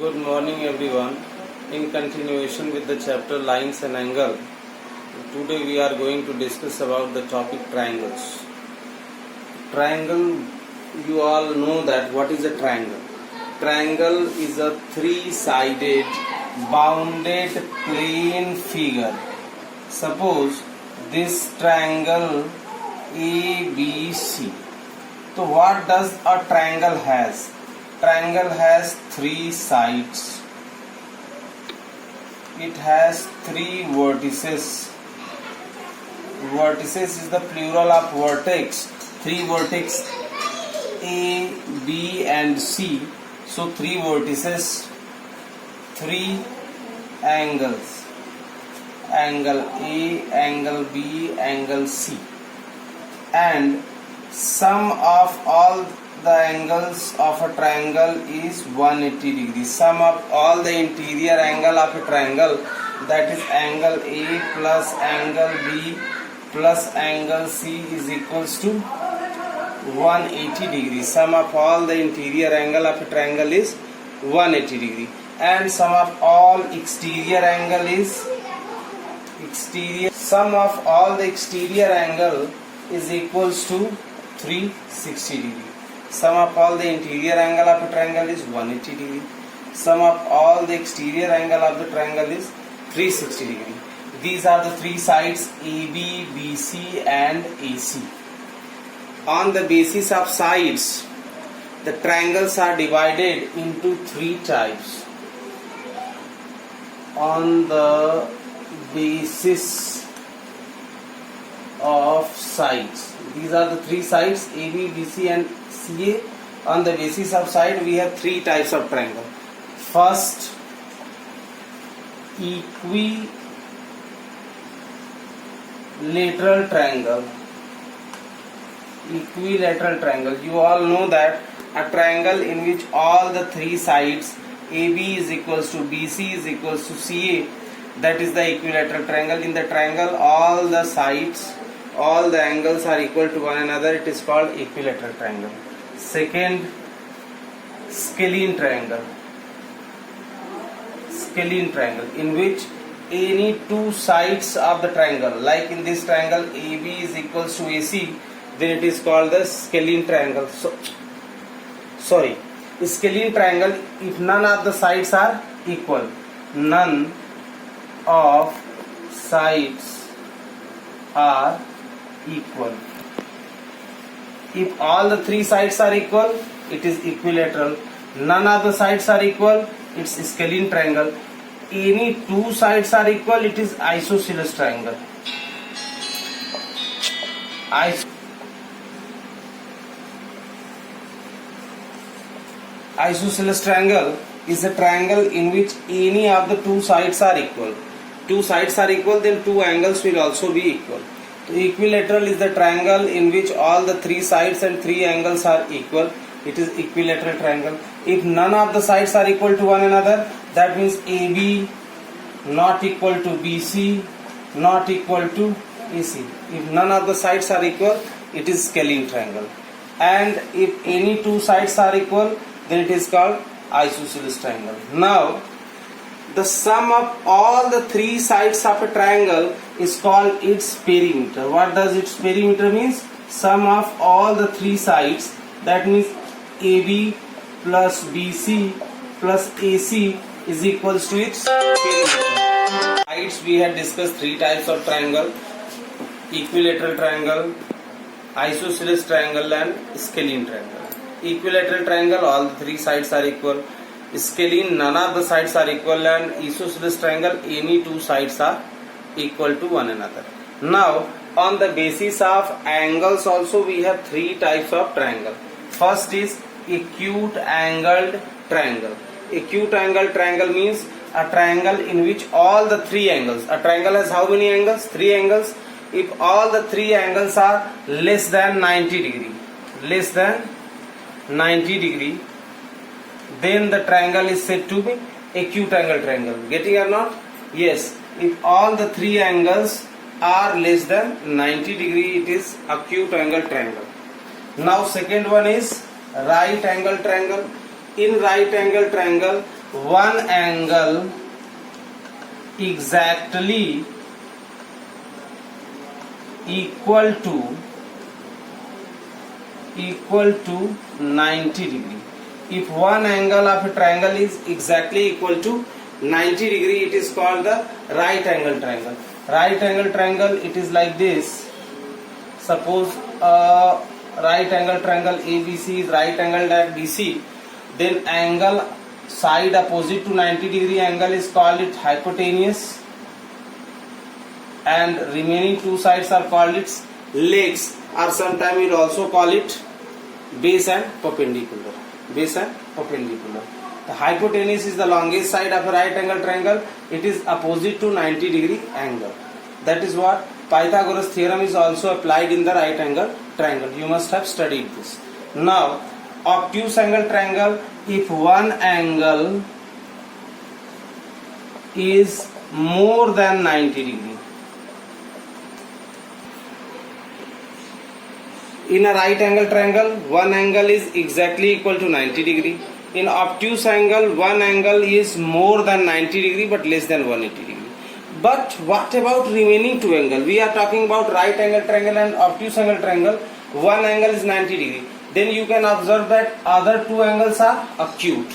Good morning everyone. In continuation with the chapter lines and angle, today we are going to discuss about the topic triangles. Triangle, you all know that what is a triangle. Triangle is a three-sided bounded plane figure. Suppose this triangle ABC. So what does a triangle has? Triangle has three sides. It has three vertices. Vertices is the plural of vertex. Three vertex A, B and C. So three vertices, three angles. Angle A, angle B, angle C. And sum of all the angles of a triangle is 180 degrees. Sum of all the interior angle of a triangle, that is angle A plus angle B plus angle C is equals to 180 degrees. Sum of all the interior angle of a triangle is 180 degree. And sum of all exterior angle is sum of all the exterior angle is equals to 360 degree. Sum of all the interior angle of a triangle is 180 degree. Sum of all the exterior angle of the triangle is 360 degree. These are the three sides AB, BC and AC. On the basis of sides, the triangles are divided into three types. On the basis of sides, these are the three sides AB, BC and CA. On the basis of side, we have three types of triangle. First, equilateral triangle. Equilateral triangle. You all know that a triangle in which all the three sides AB is equals to BC is equals to CA, that is the equilateral triangle. In the triangle, all the sides, all the angles are equal to one another. It is called equilateral triangle. Second, scalene triangle. Scalene triangle, in which any two sides of the triangle, like in this triangle AB is equals to AC, then it is called the scalene triangle. Scalene triangle if none of the sides are equal. None of sides are equal. If all the three sides are equal, it is equilateral. None of the sides are equal, it's scalene triangle. Any two sides are equal, it is isosceles triangle. Isosceles triangle is a triangle in which any of the two sides are equal. Two sides are equal, then two angles will also be equal. So equilateral is the triangle in which all the three sides and three angles are equal. It is equilateral triangle. If none of the sides are equal to one another, that means AB not equal to BC not equal to AC. If none of the sides are equal, it is scalene triangle. And if any two sides are equal, then it is called isosceles triangle. Now, the sum of all the three sides of a triangle is called its perimeter. What does its perimeter means? Sum of all the three sides, that means AB plus BC plus AC is equals to its perimeter. Sides, we had discussed three types of triangle: equilateral triangle, isosceles triangle and scalene triangle. Equilateral triangle, all the three sides are equal. Scalene, none of the sides are equal. And isosceles triangle, any two sides are equal to one another. Now, on the basis of angles also, we have three types of triangle. First is acute angled triangle. Acute angled triangle means a triangle in which all the three angles, a triangle has how many angles? Three angles. If all the three angles are less than 90 degree, then the triangle is said to be acute angle triangle. Getting or not? Yes. If all the three angles are less than 90 degree, it is acute angle triangle. Now second one is right angle triangle. In right angle triangle, one angle exactly equal to 90 degree. If one angle of a triangle is exactly equal to 90 degree, it is called the right angle triangle. Right angle triangle, it is like this. Suppose right angle triangle ABC is right angled at BC, then angle side opposite to 90 degree angle is called it hypotenuse, and remaining two sides are called its legs, or sometimes we also call it base and perpendicular. Base and perpendicular. The hypotenuse is the longest side of a right angle triangle. It is opposite to 90 degree angle. That is what Pythagoras theorem is also applied in the right angle triangle. You must have studied this. Now, obtuse angle triangle, if one angle is more than 90 degree. In a right angle triangle, one angle is exactly equal to 90 degree. In obtuse angle, one angle is more than 90 degree but less than 180 degree. But what about remaining two angles? We are talking about right angle triangle and obtuse angle triangle. One angle is 90 degree. Then you can observe that other two angles are acute.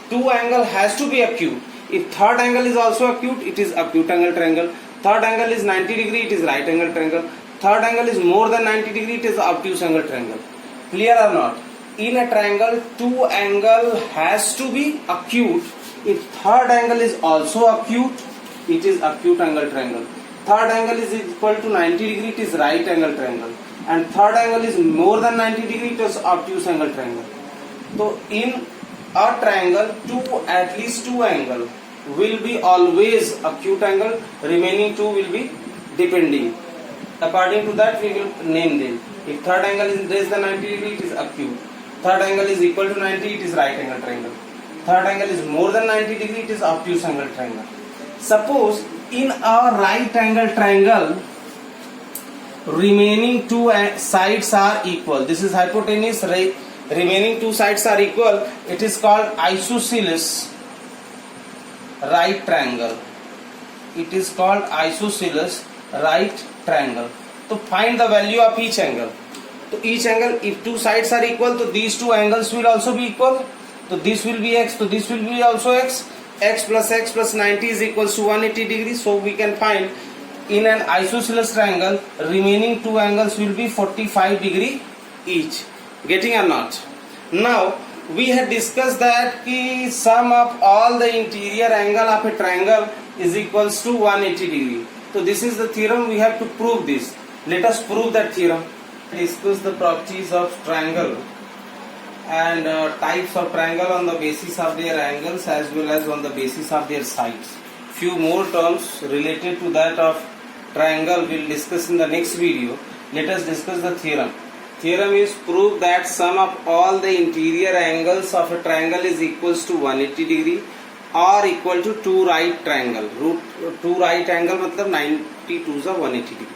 Two angle has to be acute. If third angle is also acute, it is acute angle triangle. Third angle is 90 degree, it is right angle triangle. Third angle is more than 90 degree, it is obtuse angle triangle. Clear or not? In a triangle, two angle has to be acute. If third angle is also acute, it is acute angle triangle. Third angle is equal to 90 degree, it is right angle triangle. And third angle is more than 90 degree, it is obtuse angle triangle. So in a triangle, at least two angle will be always acute angle, remaining two will be depending. According to that, we will name them. If third angle is less than 90 degree, it is acute. Third angle is equal to 90, it is right angle triangle. Third angle is more than 90 degree, it is obtuse angle triangle. Suppose in a right angle triangle, remaining two sides are equal. This is hypotenuse, right? Remaining two sides are equal. It is called isosceles right triangle. It is called isosceles right triangle. To find the value of each angle. So each angle, if two sides are equal, so these two angles will also be equal. So this will be x, so this will be also x. X plus 90 is equals to 180 degrees. So we can find in an isosceles triangle, remaining two angles will be 45 degree each. Getting or not? Now we had discussed that the sum of all the interior angle of a triangle is equals to 180 degree. So this is the theorem, we have to prove this. Let us prove that theorem. Discuss the properties of triangle and types of triangle on the basis of their angles as well as on the basis of their sides. Few more terms related to that of triangle we will discuss in the next video. Let us discuss the theorem. Theorem is prove that sum of all the interior angles of a triangle is equals to 180 degree or equal to two right triangle. Two right angle matlab 90 to 180 degree.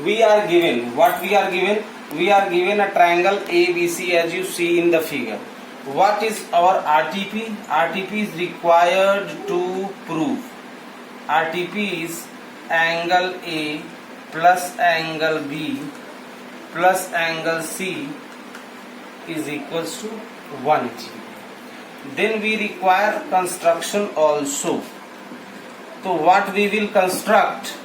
We are given, what we are given? We are given a triangle ABC as you see in the figure. What is our RTP? RTP is required to prove. RTP is angle A plus angle B plus angle C is equals to 180. Then we require construction also. So what we will construct?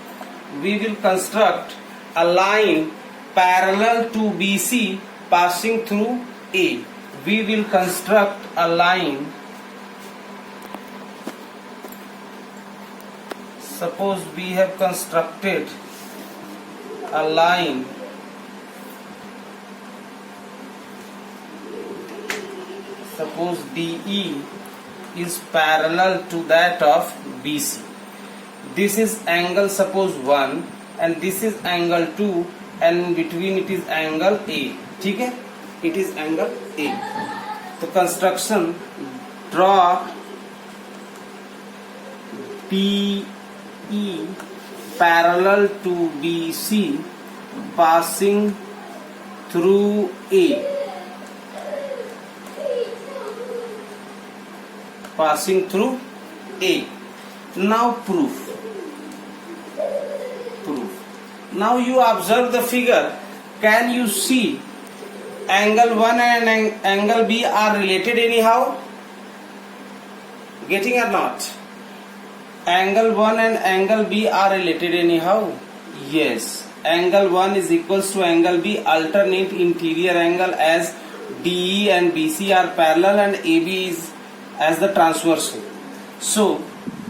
We will construct a line parallel to BC passing through A. We will construct a line. Suppose we have constructed a line suppose DE is parallel to that of BC. This is angle suppose 1 and this is angle 2 and in between it is angle A. ठीक है? It is angle A. तो construction, draw PE parallel to BC passing through A. passing through A. Now proof. Now you observe the figure. Can you see angle 1 and angle B are related anyhow? Getting or not? Angle 1 and angle B are related anyhow? Yes. Angle 1 is equals to angle B. Alternate interior angle as DE and BC are parallel and AB is as the transversal. So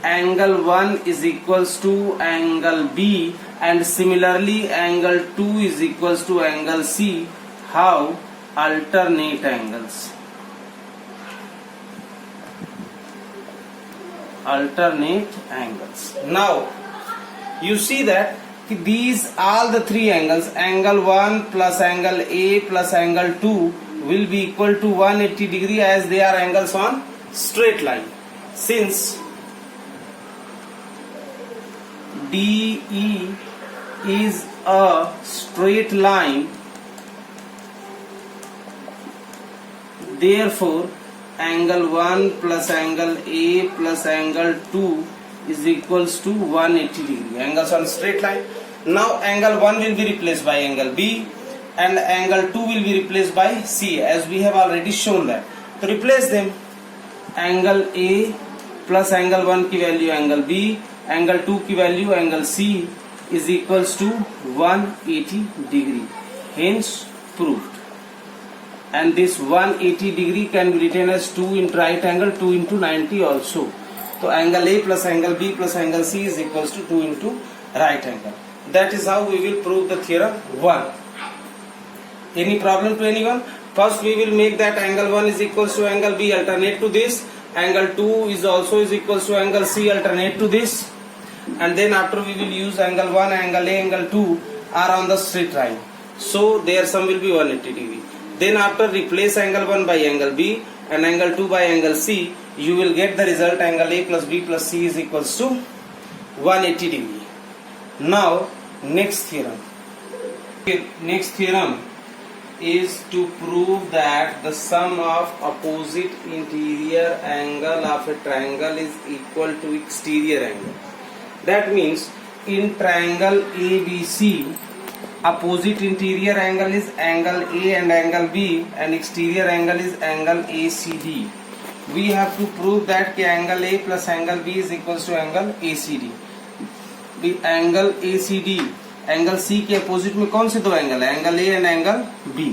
angle 1 is equals to angle B, and similarly angle 2 is equals to angle C. How? Alternate angles. Alternate angles. Now you see that these all the three angles, angle 1 plus angle A plus angle 2 will be equal to 180 degree as they are angles on straight line. Since DE is a straight line, therefore angle 1 plus angle A plus angle 2 is equals to 180 degree. Angles on straight line. Now angle 1 will be replaced by angle B and angle 2 will be replaced by C, as we have already shown that. To replace them, angle A plus angle 1 की value angle B, angle 2 की value angle C is equals to 180 degree. Hence proved. And this 180 degree can be written as 2 into right angle, 2 into 90 also. So angle A plus angle B plus angle C is equals to 2 into right angle. That is how we will prove the theorem 1. Any problem to anyone? First we will make that angle 1 is equals to angle B alternate to this. Angle 2 is also is equals to angle C alternate to this. And then after we will use angle 1, angle A, angle 2 are on the straight line. So their sum will be 180 degree. Then after replace angle 1 by angle B and angle 2 by angle C, you will get the result angle A plus B plus C is equals to 180 degree. Now next theorem. Next theorem is to prove that the sum of opposite interior angle of a triangle is equal to exterior angle. That means in triangle ABC, opposite interior angle is angle A and angle B, and exterior angle is angle ACD. We have to prove that angle A plus angle B is equals to angle ACD. The angle ACD, angle C के opposite में कौन से दो angle है? Angle A and angle B.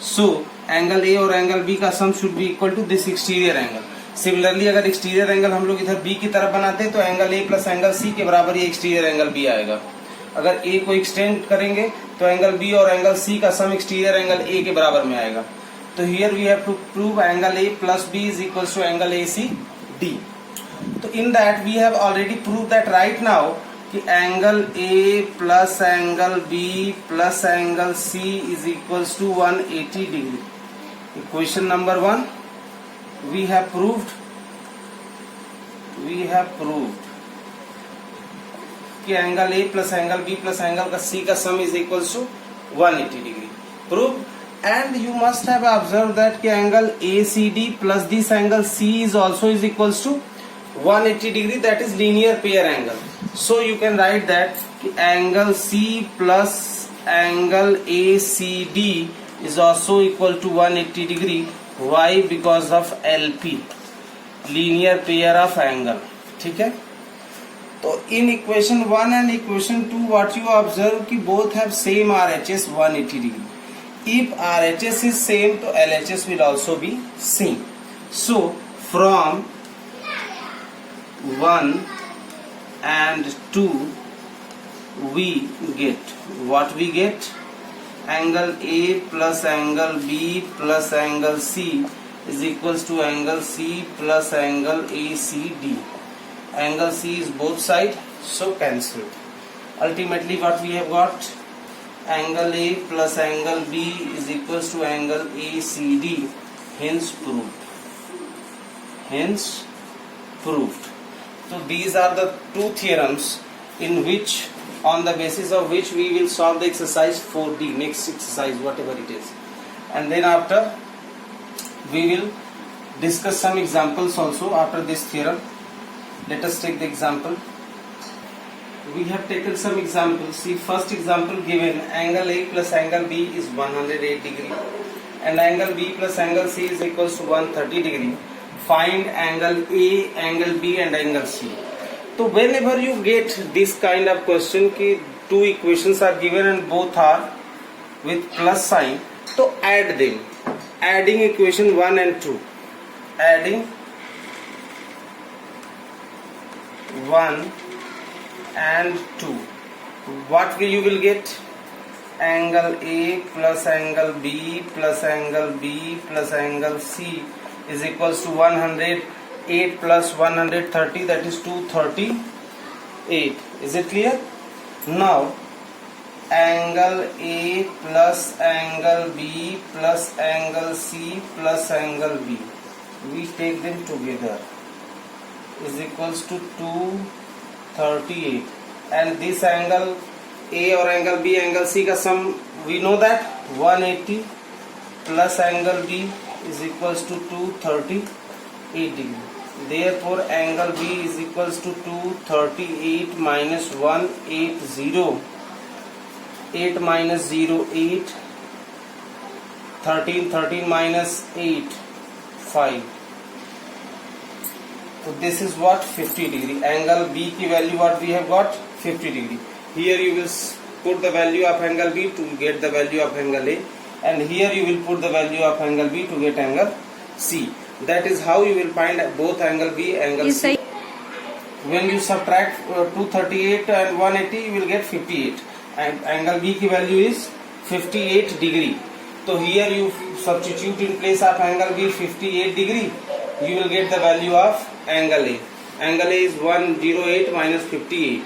So angle A और angle B का sum should be equal to this exterior angle. Similarly अगर exterior angle हम लोग इधर B की तरफ बनाते हैं तो angle A plus angle C के बराबर ये एक्सटीरियर एंगल B आएगा. अगर A को एक्सटेंड करेंगे तो एंगल B और एंगल C का सम एक्सटीरियर एंगल A के बराबर में आएगा. तो here we have to prove angle A plus B is equals to angle ACD. तो in that we have already prove that right now कि angle A plus angle B plus angle C is equals to 180 degree. Equation number 1 we have proved कि angle A plus angle B plus angle का C का sum is equals to 180 degree. Prove. And you must have observed that कि angle ACD plus this angle C is also is equals to 180 degree. That is linear pair angle. So you can write that कि angle C plus angle ACD is also equal to 180 degree. Why? Because of LP, linear pair of angle. ठीक है. तो in equation 1 and equation 2 what you observe कि both have same RHS 180 degree. If RHS is same, तो LHS will also be same. So from 1 and 2 we get what we get? Angle A plus angle B plus angle C is equals to angle C plus angle ACD. Angle C is both side, so cancelled. Ultimately what we have got? Angle A plus angle B is equals to angle ACD. Hence proved. So these are the two theorems in which, on the basis of which we will solve the exercise 4D, next exercise whatever it is, and then after we will discuss some examples also after this theorem. Let us take the example. We have taken some examples. See, first example given, angle A plus angle B is 108 degree and angle B plus angle C is equals to 130 degree. Find angle A, angle B and angle C. So whenever you get this kind of question कि two equations are given and both are with plus sign, so add them. Adding equation 1 and 2. Adding 1 and 2. What you will get? Angle A plus angle B plus angle B plus angle C is equals to 108 plus 130, that is 238. Is it clear? Now angle A plus angle B plus angle C plus angle B, we take them together, is equals to 238. And this angle A or angle B, angle C का sum we know that 180 plus angle B is equals to 238 degree. Therefore angle B is equals to 238 minus 180. 8 minus 0 8, 13 minus 8 5. So this is what 50 degree. Angle B की value what we have got 50 degree. Here you will put the value of angle B to get the value of angle A, and here you will put the value of angle B to get angle C. That is how you will find both angle B, angle C. When you subtract 238 and 180, you will get 58. And angle B की value is 58 degree. So here you substitute in place of angle B 58 degree, you will get the value of angle A. Angle A is 108 minus 58.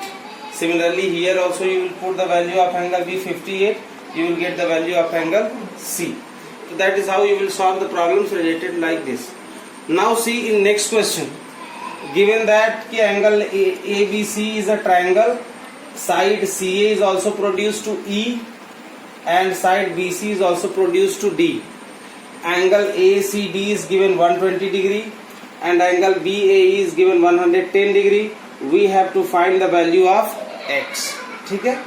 Similarly here also you will put the value of angle B 58, you will get the value of angle C. So that is how you will solve the problems related like this. Now see in next question, given that ki angle ABC is a triangle, side CA is also produced to E and side BC is also produced to D. Angle ACD is given 120 degree and angle BAE is given 110 degree. We have to find the value of X. ठीक है?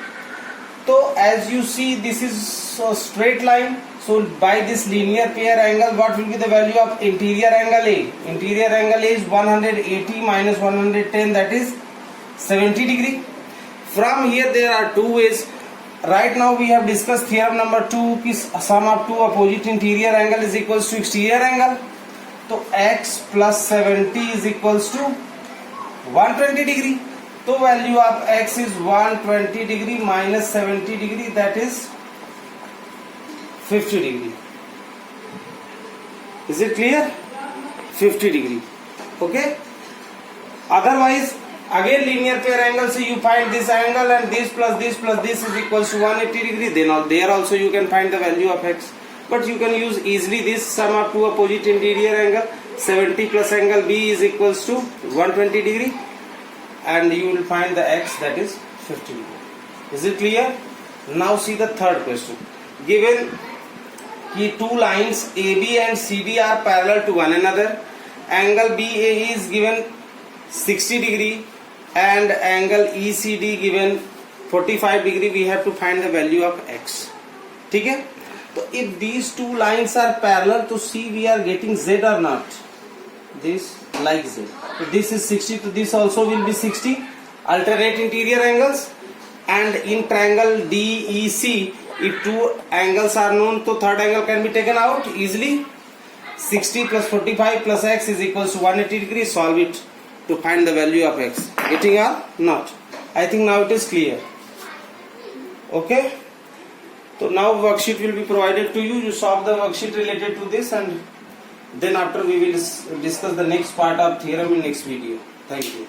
So as you see, this is a straight line. So by this linear pair angle, what will be the value of interior angle A? Interior angle A is 180 minus 110, that is 70 degree. From here there are two ways. Right now we have discussed theorem number 2 ki sum of two opposite interior angle is equals to exterior angle. So X plus 70 is equals to 120 degree. So value of X is 120 degree minus 70 degree, that is 50 degree. Is it clear? 50 degree. Okay. Otherwise, again linear pair angle, so you find this angle and this plus this is equals to 180 degree. Then there also you can find the value of X. But you can use easily this sum of two opposite interior angle. 70 plus angle B is equals to 120 degree. And you will find the X, that is 50 degree. Is it clear? Now see the third question. Given कि two lines AB and CD are parallel to one another, angle BAE is given 60 degree and angle ECD given 45 degree, we have to find the value of X. ठीक है? So if these two lines are parallel, to see we are getting Z or not? This like Z. So this is 60, so this also will be 60. Alternate interior angles, and in triangle DEC, if two angles are known, so third angle can be taken out easily. 60 plus 45 plus X is equals to 180 degrees. Solve it to find the value of X. Getting or not? I think now it is clear. Okay. So now worksheet will be provided to you. You solve the worksheet related to this, and then after we will discuss the next part of theorem in next video. Thank you.